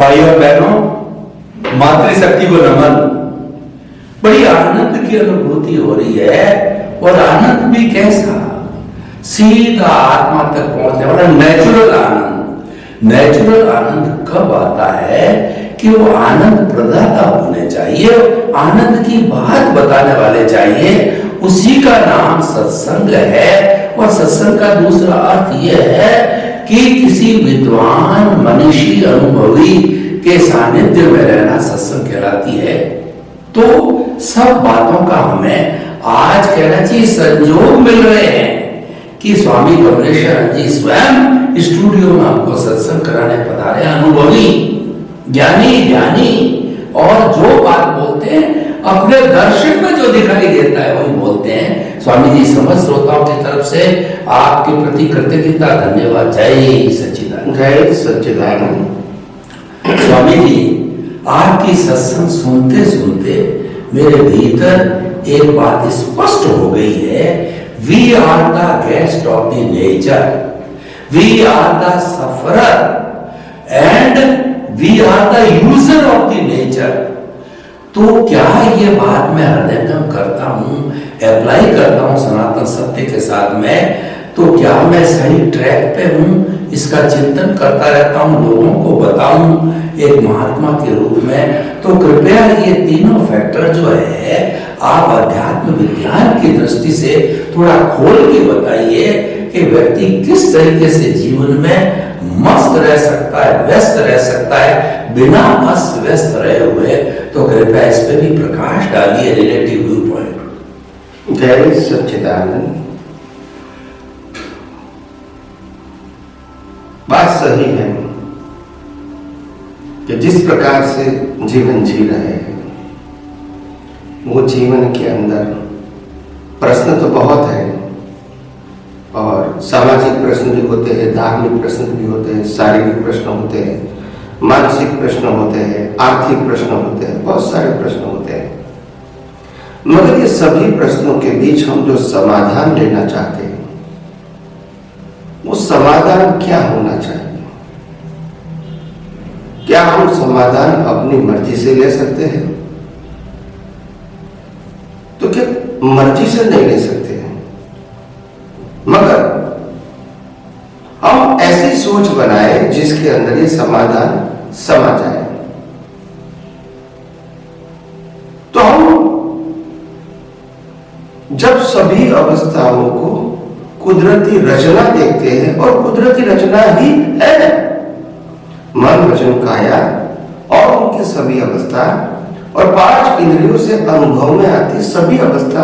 भाइयों और बहनों, मातृशक्ति को नमन। बड़ी आनंद की अनुभूति हो रही है, और आनंद भी कैसा, सीधा आत्मा तक पहुंचने वाला नेचुरल आनंद। नेचुरल आनंद कब आता है कि वो आनंद प्रदाता होने चाहिए, आनंद की बात बताने वाले चाहिए। उसी का नाम सत्संग है। और सत्संग का दूसरा अर्थ यह है कि किसी विद्वान मनीषी अनुभवी के सानिध्य में रहना सत्संग कहलाती है। तो सब बातों का हमें आज कहना चाहिए संजोग मिल रहे हैं कि स्वामी कमलेश्वर जी स्वयं स्टूडियो में हमको सत्संग कराने पधारे, अनुभवी ज्ञानी, और जो बात बोलते हैं अपने दर्शन में जो दिखाई देता है वही बोलते हैं। स्वामी जी समस्त श्रोताओं की तरफ से आपके प्रति कृतज्ञता, धन्यवाद। जय सच्चिदानंद। जय सच्चिदानंद। स्वामी जी, आपकी सत्संग सुनते सुनते मेरे भीतर एक बात स्पष्ट हो गई है। We are the guest of the nature. We are the sufferer and we are the user of the nature. तो क्या ये बात मैं हृदयंगम करता हूँ, अप्लाई करता हूँ सनातन सत्य के साथ में, तो क्या मैं सही ट्रैक पे हूँ, इसका चिंतन करता रहता हूँ, लोगों को बताऊं एक महात्मा के रूप में। तो कृपया ये तीनों फैक्टर जो है आप अध्यात्म विज्ञान की दृष्टि से थोड़ा खोल के बताइए कि व्यक्ति किस तरीके से जीवन में मस्त रह सकता है, व्यस्त रह सकता है, बिना अस्त व्यस्त रहे हुए। तो कृपया इस पे भी प्रकाश डालिए, रिलेटिव व्यू पॉइंट। जय सच्चिदानंद। बात सही है कि जिस प्रकार से जीवन जी रहे हैं वो जीवन के अंदर प्रश्न तो बहुत है, और सामाजिक प्रश्न भी होते हैं, धार्मिक प्रश्न भी होते हैं, शारीरिक प्रश्न होते हैं, मानसिक प्रश्न होते हैं, आर्थिक प्रश्न होते हैं, बहुत सारे प्रश्न होते हैं। मगर ये सभी प्रश्नों के बीच हम जो समाधान लेना चाहते हैं वो समाधान क्या होना चाहिए? क्या हम समाधान अपनी मर्जी से ले सकते हैं? तो क्या मर्जी से नहीं ले सकते हैं, मगर हम ऐसी सोच बनाए जिसके अंदर ये समाधान समा जाए। तो हम जब सभी अवस्थाओं को कुदरती रचना देखते हैं, और कुदरती रचना ही है मन वचन काया और उनकी सभी अवस्था, और 5 इंद्रियों से अनुभव में आती सभी अवस्था,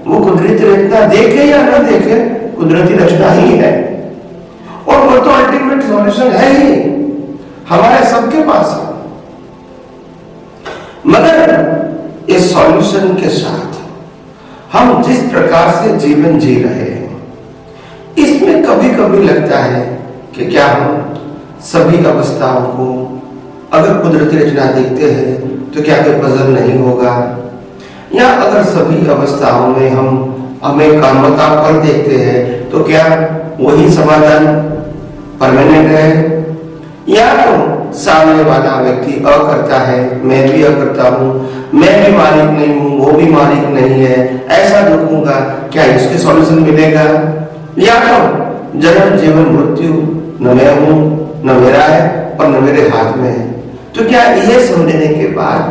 वो कुदरती रचना देखे या न देखे कुदरती रचना ही है। और वो तो अल्टीमेट सॉल्यूशन है ही, हमारे सबके पास है। मगर इस सॉल्यूशन के साथ हम जिस प्रकार से जीवन जी रहे हैं, इसमें कभी कभी लगता है कि क्या हम सभी अवस्थाओं को अगर कुदरती रचना देखते हैं तो क्या कोई पजल नहीं होगा, या अगर सभी अवस्थाओं में हमें काम का फल देखते हैं तो क्या वही समाधान परमानेंट है, या तो सामने वाला व्यक्ति अ करता है, मैं भी अ करता हूँ, मैं भी मालिक नहीं हूँ, वो भी मालिक नहीं है, ऐसा दुखूंगा, क्या इसके सॉल्यूशन मिलेगा? या तो जन्म जीवन मृत्यु न मैं हूं, न मेरा है और न मेरे हाथ में है। तो क्या ये समझने के बाद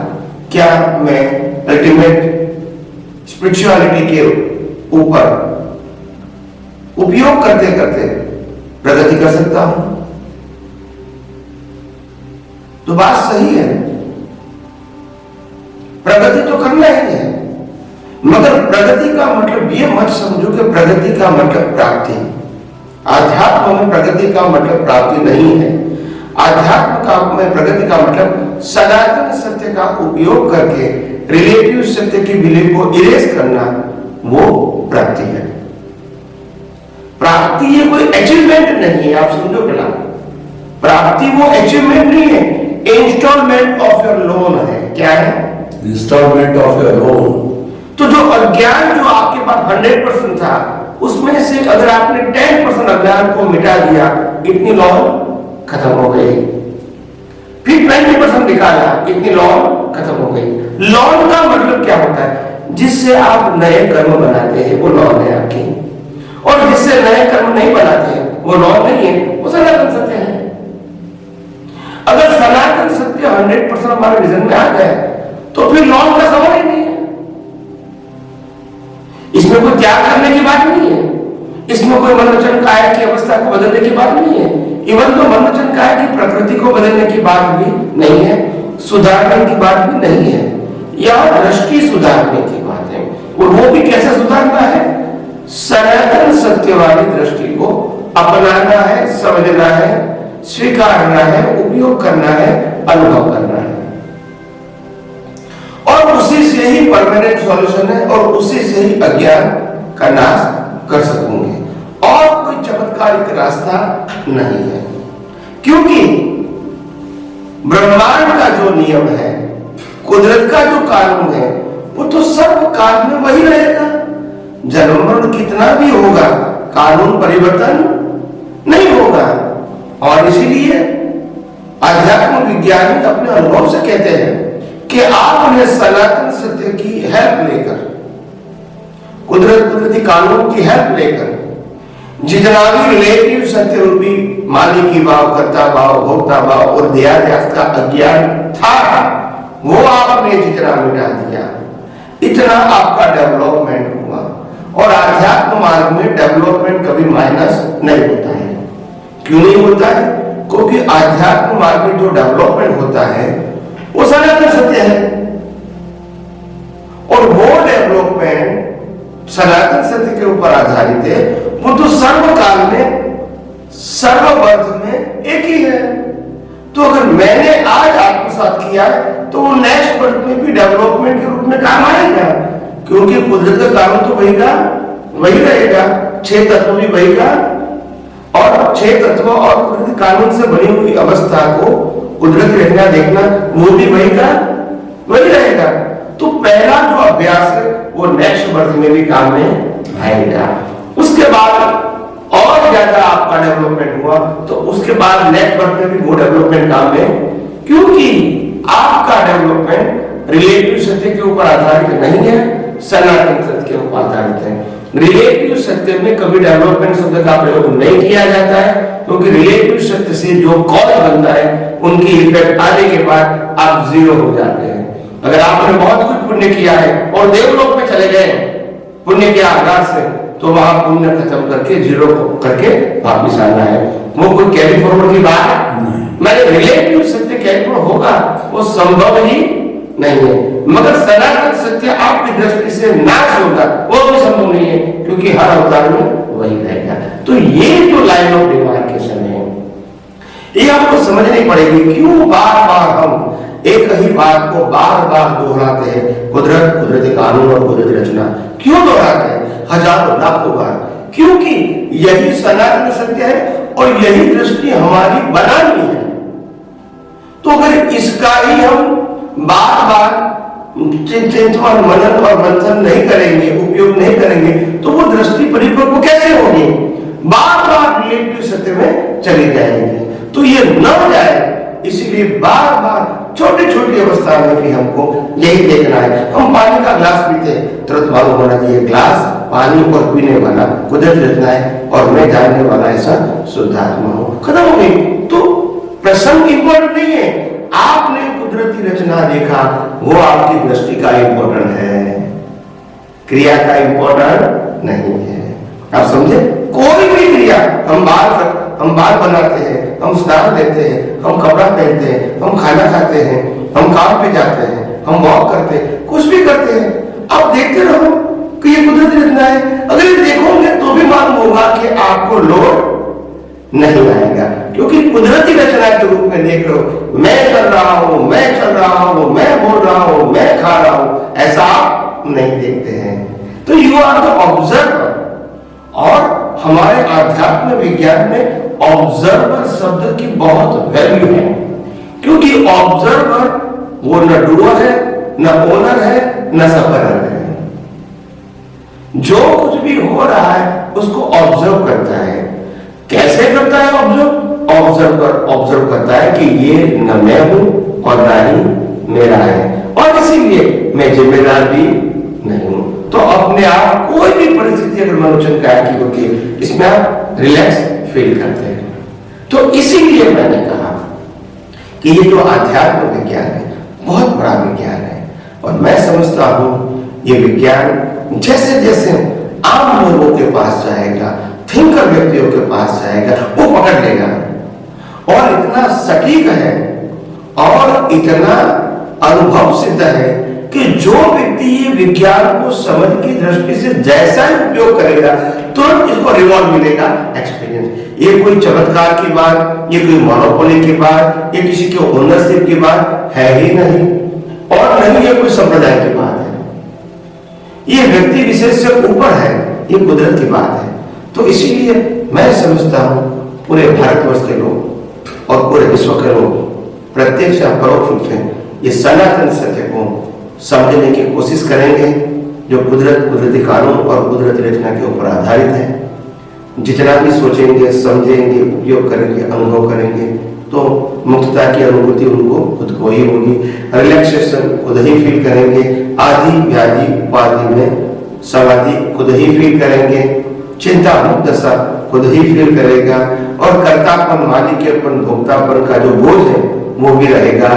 क्या मैं अल्टीमेट स्पिरिचुअलिटी के ऊपर उपयोग करते करते प्रगति कर सकता हूं? तो बात सही है, प्रगति तो करना ही है, मगर प्रगति का मतलब ये मत समझो कि प्रगति का मतलब प्राप्ति। आध्यात्म में प्रगति का मतलब प्राप्ति नहीं है। आध्यात्म का में प्रगति का मतलब सनातन सत्य का उपयोग करके रिलेटिव सत्य की बिलीफ को इरेज करना, वो प्राप्ति है। प्राप्ति ये कोई अचीवमेंट नहीं है, आप समझो पहला। प्राप्ति वो अचीवमेंट नहीं है, इंस्टॉलमेंट ऑफ योर लोन है। क्या है? Instalment of your loan. तो जो अज्ञान जो आपके पास 100% था, उसमें से अगर आपने 10% अज्ञान को मिटा दिया, इतनी लोन खत्म हो गई। फिर 20% निकाला, इतनी लॉन खत्म हो गई। लॉन का मतलब क्या होता है? जिससे आप नए कर्म बनाते हैं वो लॉन है आपकी, और जिससे नए कर्म नहीं बनाते हैं वो लॉन नहीं है, वो सनातन सत्य है। अगर सनातन सत्य 100% हमारे विजन में आ गया तो फिर लॉन का सवाल ही नहीं है। इसमें कोई त्याग करने की बात नहीं है, इसमें कोई मन वचन काया की अवस्था को बदलने की बात नहीं है। इवन तो मन वचन काया की प्रकृति को बदलने की बात भी नहीं है, सुधारने की बात भी नहीं है, यह दृष्टि सुधारने की बात है। और वो भी कैसे सुधारना है? सनातन सत्य वाली दृष्टि को अपनाना है, समझना है, स्वीकारना है, उपयोग करना है, अनुभव करना है, और उसी से ही परमानेंट सॉल्यूशन है, और उसी से ही अज्ञान का नाश कर सकेंगे। और कोई चमत्कारिक रास्ता नहीं है, क्योंकि ब्रह्मांड का जो नियम है, कुदरत का जो कानून है, वो तो सब काल में वही रहेगा। जन्म मरण कितना भी होगा, कानून परिवर्तन नहीं होगा। और इसीलिए अध्यात्म विज्ञानी अपने अनुभव से कहते हैं कि आप उन्हें सनातन सत्य की हेल्प लेकर, कुदरती कानून की हेल्प लेकर, जितना भी रिलेटिव सत्य रूपी मालिकी भाव, कर्ता भाव, भोक्ता भाव और देहाध्यास का अज्ञान था, वो आपने जितना मिटा दिया, इतना आपका डेवलपमेंट हुआ। और आध्यात्म मार्ग में डेवलपमेंट कभी माइनस नहीं होता है। क्यों नहीं होता है? क्योंकि आध्यात्म मार्ग में जो डेवलपमेंट होता है वो सनातन सत्य है, और वो डेवलपमेंट सनातन सत्य के ऊपर आधारित है। वो तो सर्वकाल में, सर्ववर्त में एक ही है। तो अगर मैंने आज आत्मसात किया है तो वो नेक्स्ट वर्ष में भी डेवलपमेंट के रूप में काम आएगा, क्योंकि कुदरत का कानून तो वही रहेगा, 6 तत्व भी वही का, और 6 तत्व और कुदरती कानून से बनी हुई अवस्था को कुदरती रखना, देखना, वो भी वही रहेगा। तो पहला जो अभ्यास है वो नेक्स्ट बर्थ में भी काम में आएगा। उसके बाद और ज्यादा आपका डेवलपमेंट हुआ तो उसके बाद नेक्स्ट बर्थ में भी वो डेवलपमेंट काम में, क्योंकि आपका डेवलपमेंट रिलेटिव सत्य के ऊपर आधारित नहीं है, सनातन सत्य के ऊपर आधारित है। रिलेटिव सत्य में कभी डेवलपमेंट शब्द का प्रयोग नहीं किया जाता है, क्योंकि रिलेटिव सत्य से जो कॉज बनता है उनकी इफेक्ट आने के बाद आप जीरो हो जाते हैं। अगर आपने बहुत कुछ पुण्य किया है और देवलोक में चले गए पुण्य के आधार से, तो वहां पुण्य खत्म करके जीरो करके वापिस आना है। वो कोई कैरी फॉरवर्ड की बात मैंने रिलेटिव सत्य कैरी फॉरवर्ड होगा वो संभव ही नहीं है। मगर सनातन सत्य आपकी दृष्टि से नाश होगा वो भी संभव नहीं है, क्योंकि हर अवतार में वही रहेगा। तो ये जो लाइन ऑफ डिमार्केशन है ये आपको समझनी पड़ेगी। क्यों बार बार हम एक ही बात को बार बार दोहराते हैं? कुदरत, कुदरती कानून और कुदरती रचना क्यों दोहराते हैं हजारों लाखों बार? क्योंकि यही सनातन सत्य है और यही दृष्टि हमारी बनानी है। तो अगर इसका ही हम बार बार चिंतन, मनन और मंथन नहीं करेंगे, उपयोग नहीं करेंगे, तो वो दृष्टि परिपक्व कैसे होगी? बार बार रिलेटिव सत्य में चली जाएगी। तो ये न जाए, इसीलिए बार बार छोटी छोटी अवस्था में भी हमको यही देखना है। हम पानी का ग्लास पीते हैं, तुरंत मालूम होना चाहिए ग्लास पानी और पीने वाला कुदरत रचना है और मैं जानने वाला ऐसा शुद्धात्मा हूं। खत्म हो गई। तो प्रसंग इंपॉर्टेंट नहीं है, आपने कुदरती रचना देखा वो आपकी दृष्टि का इंपॉर्टेंट है, क्रिया का इंपॉर्टेंट नहीं है। आप समझे? कोई भी क्रिया, हम बाल बनाते हैं, हम स्नान लेते हैं, हम कपड़ा पहनते हैं, हम खाना खाते हैं, हम काम पे जाते हैं, हम वॉक करते हैं, कुछ भी करते हैं, आप देखते रहो कि ये कुदरती रचना है। अगर ये देखोगे तो भी मालूम होगा कि आपको लोड नहीं आएगा, क्योंकि कुदरती रचना के रूप में देख रहे हो। मैं कर रहा हूं, मैं चल रहा हूं, मैं बोल रहा हूं, मैं खा रहा हूं, ऐसा आप नहीं देखते हैं। तो यू आर द ऑब्जर्वर। और हमारे आध्यात्म विज्ञान में ऑब्जर्वर शब्द की बहुत वैल्यू है, क्योंकि ऑब्जर्वर वो न डूअर है, न ओनर है, न सफरर है। जो कुछ भी हो रहा है उसको ऑब्जर्व करता है। कैसे करता है ऑब्जर्व? ऑब्जर्वर ऑब्जर्व करता है कि ये न मैं हूं और ना ही मेरा है, और इसीलिए मैं जिम्मेदार भी नहीं हूं। तो अपने आप कोई भी परिस्थिति अगर मनोचन का है कि होती है, इसमें आप रिलैक्स फील करते हैं। तो इसीलिए मैंने कहा कि ये जो आध्यात्म विज्ञान है बहुत बड़ा विज्ञान है, और मैं समझता हूं ये विज्ञान जैसे जैसे आम लोगों के पास जाएगा, थिंकर व्यक्तियों के पास जाएगा, वो पकड़ लेगा, और इतना सटीक है और इतना अनुभव सिद्ध है कि जो व्यक्ति ये विज्ञान को समझ की दृष्टि से जैसा ही उपयोग करेगा तुरंत इसको रिवॉर्ड मिलेगा, एक्सपीरियंस। ये कोई चमत्कार की बात, ये कोई मोनोपोली की बात, ये किसी के ओनरशिप की बात है ही नहीं, और नहीं ये कोई संप्रदाय की बात है, ये व्यक्ति विशेष से ऊपर है, ये कुदरत की बात है। तो इसीलिए मैं समझता हूं पूरे भारतवर्ष के लोग और पूरे विश्व के लोग प्रत्यक्ष या परोक्ष रूप से ये सनातन सत्य को समझने की कोशिश करेंगे, जो कुदरती कानून और कुदरती रचना के ऊपर आधारित है। जितना भी सोचेंगे, समझेंगे, उपयोग करेंगे, अनुभव करेंगे, तो मुक्तता की अनुभूति उनको खुद को ही होगी, रिलैक्सेशन खुद ही फील करेंगे, आदि व्याधि उपाधि में समाधि खुद ही फील करेंगे, चिंता मुक्त दशा खुद ही फील करेगा, और कर्तापन, मालिकियपन, भोक्तापन का जो बोझ है वो भी रहेगा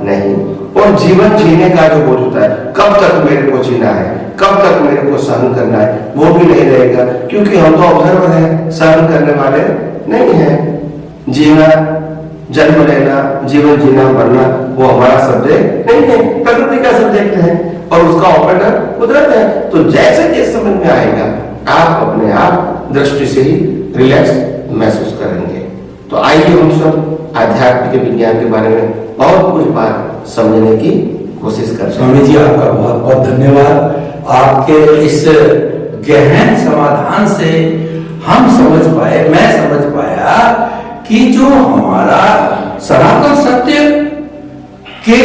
नहीं। और जीवन जीने का जो बोझ होता है, कब तक मेरे को जीना है, कब तक मेरे को सहन करना है, वो भी नहीं रहेगा, क्योंकि हम तो ऑब्जर्वर हैं, सहन करने वाले नहीं हैं। जीना, जन्म लेना, जीवन जीना, मरना वो हमारा सब्जेक्ट नहीं है, प्रकृति का सब्जेक्ट है, और उसका ऑपरेटर कुदरत है। तो जैसे जैसे समझ में आएगा आप अपने आप दृष्टि से ही रिलैक्स महसूस करेंगे। तो आइए हम सब आध्यात्म के विज्ञान के बारे में और कुछ बात समझने की कोशिश करते हैं। स्वामी जी आपका बहुत बहुत धन्यवाद। आपके इस गहन समाधान से हम समझ पाए, मैं समझ पाया कि जो हमारा सनातन सत्य के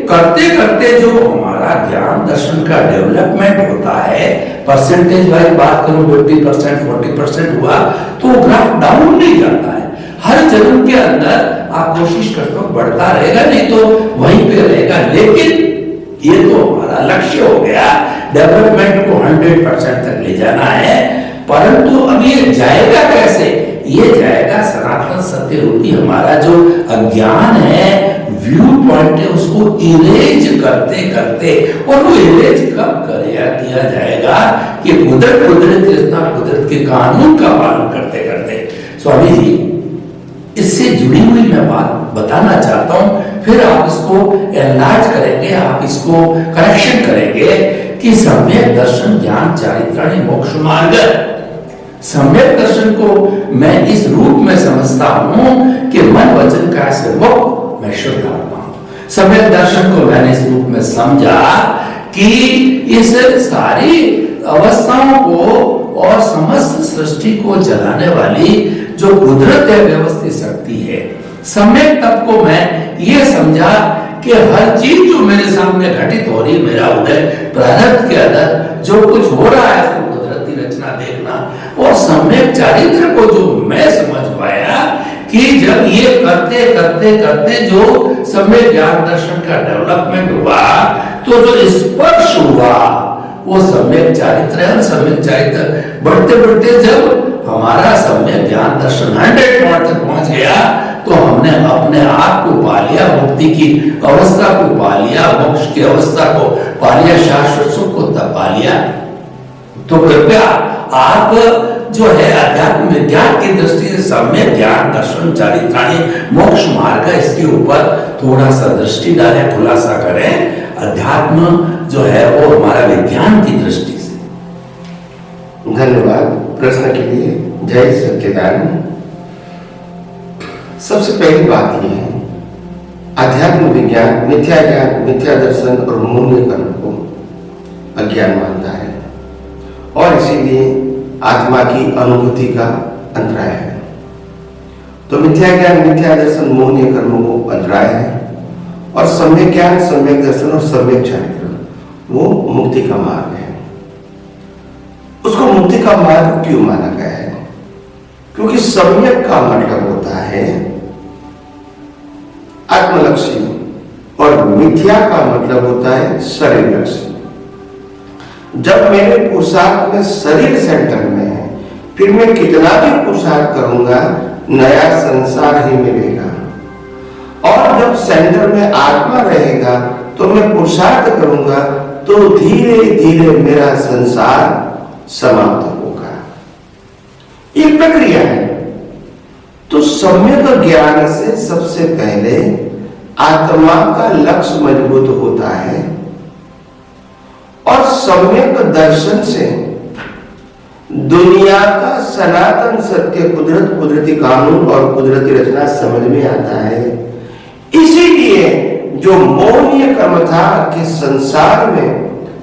करते करते जो हमारा ज्ञान दर्शन का डेवलपमेंट होता है, परसेंटेज वाइज बात करूं 50% 40% हुआ तो ग्राफ डाउन नहीं जाता है। हर जन्म के अंदर आप कोशिश करते हो बढ़ता रहेगा, नहीं तो वहीं पे रहेगा। लेकिन ये तो हमारा लक्ष्य हो गया, डेवलपमेंट को 100% तक ले जाना है। परंतु अब ये जाएगा कैसे? ये जाएगा सनातन सत्य रूपी हमारा जो अज्ञान है, व्यू पॉइंट है, उसको इरेज करते करते, और वो इरेज कब किया जाएगा कि कुदरत के कानून का पालन करते करते। स्वामी जी इससे जुड़ी हुई मैं बात बताना चाहता हूं, फिर आप इसको एनलार्ज करेंगे, आप इसको करेक्शन करेंगे कि सम्यक दर्शन ज्ञान चारित्राणि मोक्ष मार्ग। सम्यक दर्शन को मैं इस रूप में समझता हूं कि मन वचन काया से मुक्त मैं शुद्ध आत्मा हूं। सम्यक दर्शन को मैंने इस रूप में समझा कि इस सारी अवस्थाओं को और समस्त सृष्टि को चलाने वाली जो कुदरत है, व्यवस्थित शक्ति है, सम्यक तत्व को मैं ये समझा कि हर चीज जो मेरे सामने घटित हो रही, मेरा उदय प्रारब्ध के अंदर जो कुछ हो रहा है उसको कुदरती रचना देखना, और सम्यक चारित्र को जो मैं समझ पाया कि जब ये करते करते करते जो सम्यक ज्ञान दर्शन का डेवलपमेंट हुआ, तो जो स्पर्श हुआ वो सम्यक चारित्र है। सम्यक चारित्र बढ़ते बढ़ते जब हमारा सम्यक ज्ञान दर्शन 100 पॉइंट तक पहुंच गया, तो हमने अपने आप को पा लिया, मुक्ति की अवस्था को पा लिया, मोक्ष की अवस्था को पा लिया, शाश्वत सुख को तब पा लिया। तो कृपया आप जो है अध्यात्म विज्ञान की दृष्टि से सम्यक ज्ञान दर्शन चारित्राणि मोक्ष मार्ग, इसके ऊपर थोड़ा सा दृष्टि डालें, खुलासा करें। अध्यात्म जो है वो हमारा विज्ञान की दृष्टि से। धन्यवाद प्रश्न के लिए। जय सच्चिदानंद। सबसे पहली बात यह है, अध्यात्म विज्ञान मिथ्या ज्ञान, मिथ्या दर्शन और मूल्य कर्म को अज्ञान मानता है, और इसीलिए आत्मा की अनुभूति का अंतराय है। तो मिथ्या ज्ञान, मिथ्या दर्शन, मूल्य कर्म को अंतराय है, और सम्यक ज्ञान, सम्यक दर्शन और सम्यक चारित्र वो मुक्ति का मार्ग है। उसको मुक्ति का मार्ग क्यों माना गया है? क्योंकि सम्यक का मतलब होता है आत्मलक्षी और मिथ्या का मतलब होता है शरीर लक्षी। जब मेरे पुरुषार्थ में शरीर सेंटर में है, फिर मैं कितना भी पुरुषार्थ करूंगा नया संसार ही मिलेगा। और जब सेंटर में आत्मा रहेगा तो मैं पुरुषार्थ करूंगा तो धीरे धीरे मेरा संसार समाप्त होगा। ये प्रक्रिया है। तो सम्यक ज्ञान से सबसे पहले आत्मा का लक्ष्य मजबूत होता है और सम्यक दर्शन से दुनिया का सनातन सत्य, कुदरत, कुदरती कानून और कुदरती रचना समझ में आता है। इसीलिए जो मौनीय कर्म था कि संसार में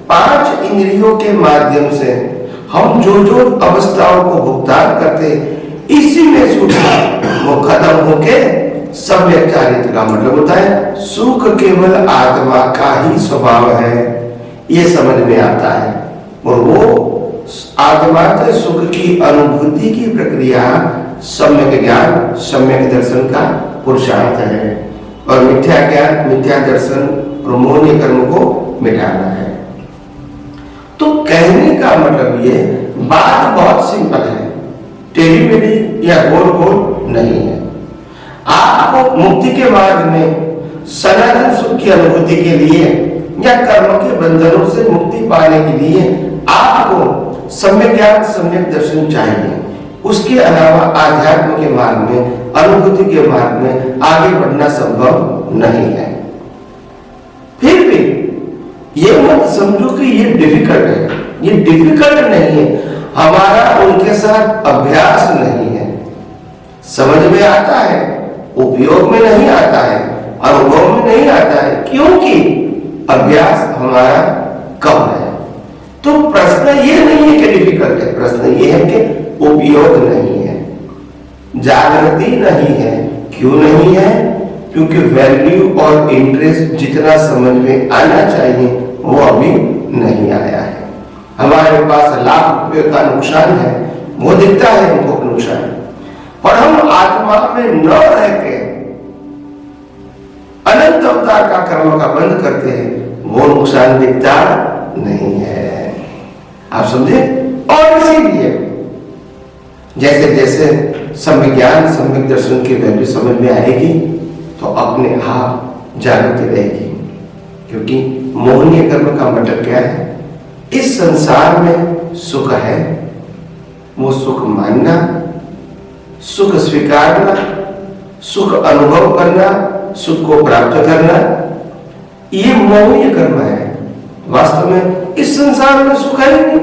5 इंद्रियों के माध्यम से हम जो जो अवस्थाओं को भुगतान करते, इसी में सुख वो खत्म होके सम्यक चारित्र का मतलब होता है सुख केवल आत्मा का ही स्वभाव है, ये समझ में आता है। और वो आत्मा के सुख की अनुभूति की प्रक्रिया सम्यक ज्ञान, सम्यक दर्शन का पुरुषार्थ है। और मिथ्या ज्ञान, मिथ्या दर्शन और मौनीय कर्म को मिटाना है। तो कहने का मतलब ये बात बहुत सिंपल है, टेढ़ी मेढ़ी या गोल गोल नहीं है। आपको मुक्ति के मार्ग में सनातन सुख की अनुभूति के लिए या कर्म के बंधनों से मुक्ति पाने के लिए आपको सम्यक ज्ञान, सम्यक दर्शन चाहिए। उसके अलावा आध्यात्म के मार्ग में, अनुभूति के मार्ग में आगे बढ़ना संभव नहीं है। फिर भी ये मत समझो कि ये डिफिकल्ट है, ये डिफिकल्ट नहीं है। हमारा उनके साथ अभ्यास नहीं है, समझ में आता है, उपयोग में नहीं आता है, अनुभव में नहीं आता है, क्योंकि अभ्यास हमारा कम है। तो प्रश्न ये नहीं है कि डिफिकल्ट है, प्रश्न ये है कि उपयोग नहीं है, जागृति नहीं है। क्यों नहीं है? क्योंकि वैल्यू और इंटरेस्ट जितना समझ में आना चाहिए वो अभी नहीं आया है। हमारे पास लाख रुपए का नुकसान है, वो दिखता है हमको नुकसान, पर हम आत्मा में न रह के अनंत अवतार का कर्म का बंद करते हैं, वो नुकसान दिखता नहीं है। आप समझे? और इसीलिए जैसे जैसे सम्यक ज्ञान, सम्यक दर्शन की वैल्यू समझ में आएगी तो अपने आप जागृति रहेगी। क्योंकि मोहनीय कर्म का मतलब क्या है? इस संसार में सुख है, वो सुख मानना, सुख स्वीकारना, सुख अनुभव करना, सुख को प्राप्त करना, ये मोहनीय कर्म है। वास्तव में इस संसार में सुख है नहीं,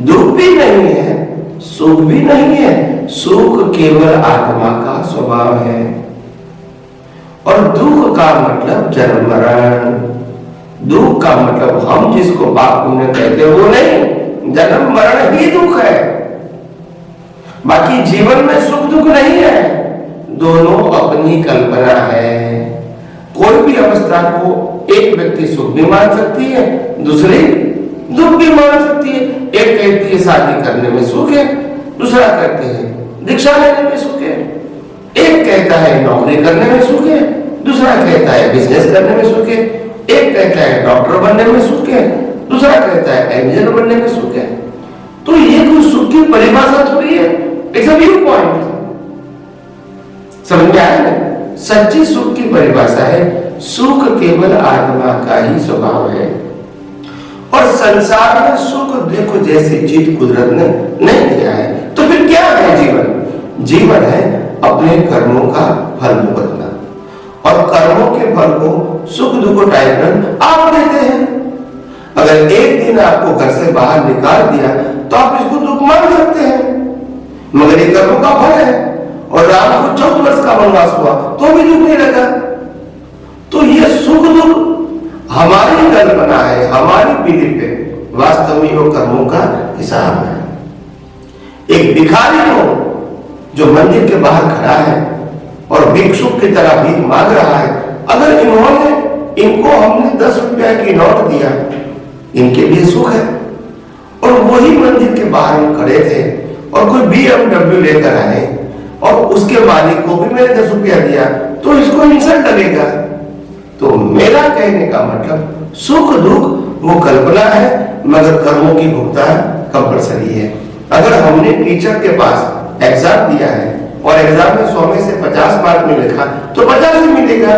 दुख भी नहीं है, सुख भी नहीं है। सुख केवल आत्मा का स्वभाव है। और दुख का मतलब जन्म मरण, दुख का मतलब हम जिसको बाप पुण्य कहते हैं वो नहीं, जन्म मरण ही दुख है। बाकी जीवन में सुख दुख नहीं है, दोनों अपनी कल्पना है। कोई भी अवस्था को एक व्यक्ति सुख भी मान सकती है, दूसरी दुख भी मान सकती है। एक कहती है शादी करने में सुख है, दूसरा कहते हैं दीक्षा लेने में सुख है। एक कहता है नौकरी करने में सुख है, दूसरा कहता है बिजनेस करने में सुख है। एक कहता है डॉक्टर बनने में सुख है, दूसरा कहता है इंजीनियर बनने में सुख है। तो ये कोई सुख की परिभाषा थोड़ी है, इट्स अ व्यू पॉइंट। समझ में आया ना? सच्ची सुख की परिभाषा है सुख केवल आत्मा का ही स्वभाव है। और संसार में सुख देखो जैसी चीज कुदरत ने नहीं दिया है, तो फिर क्या है जीवन? जीवन है अपने कर्मों का फल भुगतना, और कर्मों के फल को सुख दुख टाइम आप देते हैं। अगर एक दिन आपको घर से बाहर निकाल दिया तो आप इसको दुख मान सकते हैं, मगर ये कर्मों का फल है। और राम को 14 वर्ष का वनवास हुआ तो भी दुख नहीं लगा। तो ये सुख दुख हमारी कल्पना है, हमारी पीढ़ी पे, वास्तव में वो कर्मों का हिसाब है। एक भिखारी को जो मंदिर के बाहर खड़ा है और भिक्षुक की तरह भीख मांग रहा है, अगर इनको हमने 10 रुपया की नोट दिया, इनके लिए सुख है। और वही मंदिर के बाहर खड़े थे और कोई BMW लेकर आए और उसके मालिक को भी मैंने 10 रुपया दिया तो इसको इंसल्ट लगेगा। तो मेरा कहने का मतलब सुख दुख वो कल्पना है, मगर कर्मों की भुगतान कंपलसरी है। अगर हमने टीचर के पास एग्जाम दिया है और एग्जाम में 100 में से 50 मार्क में लिखा तो 50 ही मिलेगा,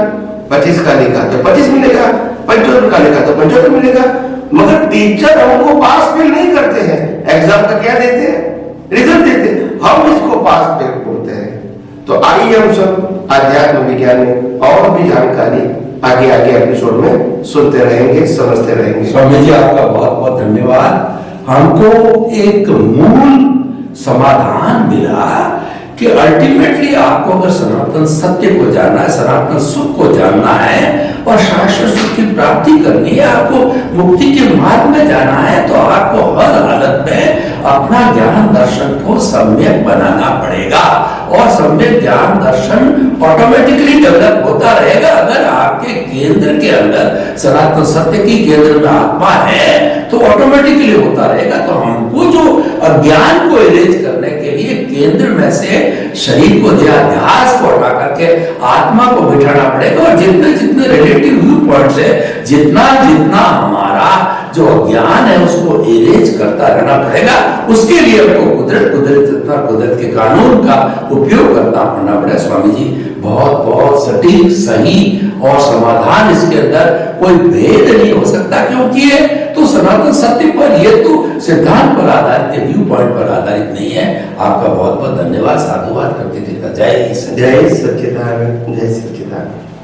25 का लिखा तो 25 मिलेगा, 75 का लिखा तो 75 मिलेगा। मगर टीचर हमको पास फेल नहीं करते हैं, एग्जाम का क्या देते हैं, रिजल्ट देते हैं, हम इसको पास फेल बोलते हैं। तो आइए हम सब अध्यात्म विज्ञान में और भी जानकारी आगे आगे एपिसोड में सुनते रहेंगे, समझते रहेंगे। स्वामी जी आपका बहुत बहुत धन्यवाद। हमको एक मूल समाधान मिला कि अल्टीमेटली आपको अगर सनातन सत्य को जानना है, सनातन सुख को जानना है और शाश्वत सुख की प्राप्ति करनी है, आपको मुक्ति के मार्ग में जाना है, तो आपको हर हालत में अपना ज्ञान दर्शन को सम्यक बनाना पड़ेगा। और सम्यक ज्ञान दर्शन ऑटोमेटिकली डेवलप होता रहेगा अगर आपके केंद्र के अंदर सनातन सत्य की केंद्र में आत्मा है, तो ऑटोमेटिकली होता रहेगा। तो हमको जो अज्ञान को इरेज करने के लिए केंद्र में से शरीर को ध्यास को हटा करके आत्मा को बिठाना पड़ेगा। और जितने जितने रिलेटिव व्यू पॉइंट्स है, जितना जितना हमारा जो ज्ञान है उसको इरेज करता रहना पड़ेगा। उसके लिए हमको कुदरत के कानून का उपयोग करना पड़ना पड़ेगा। स्वामी जी बहुत बहुत सटीक सही और समाधान, इसके अंदर कोई भेद नहीं हो सकता, क्योंकि ये तो सनातन सत्य पर, ये तो सिद्धांत पर आधारित है, व्यू पॉइंट पर आधारित नहीं है। आपका बहुत बहुत धन्यवाद, साधुवाद करके देता। जय जय सच्चिदानंद, जय सच्चिदानंद।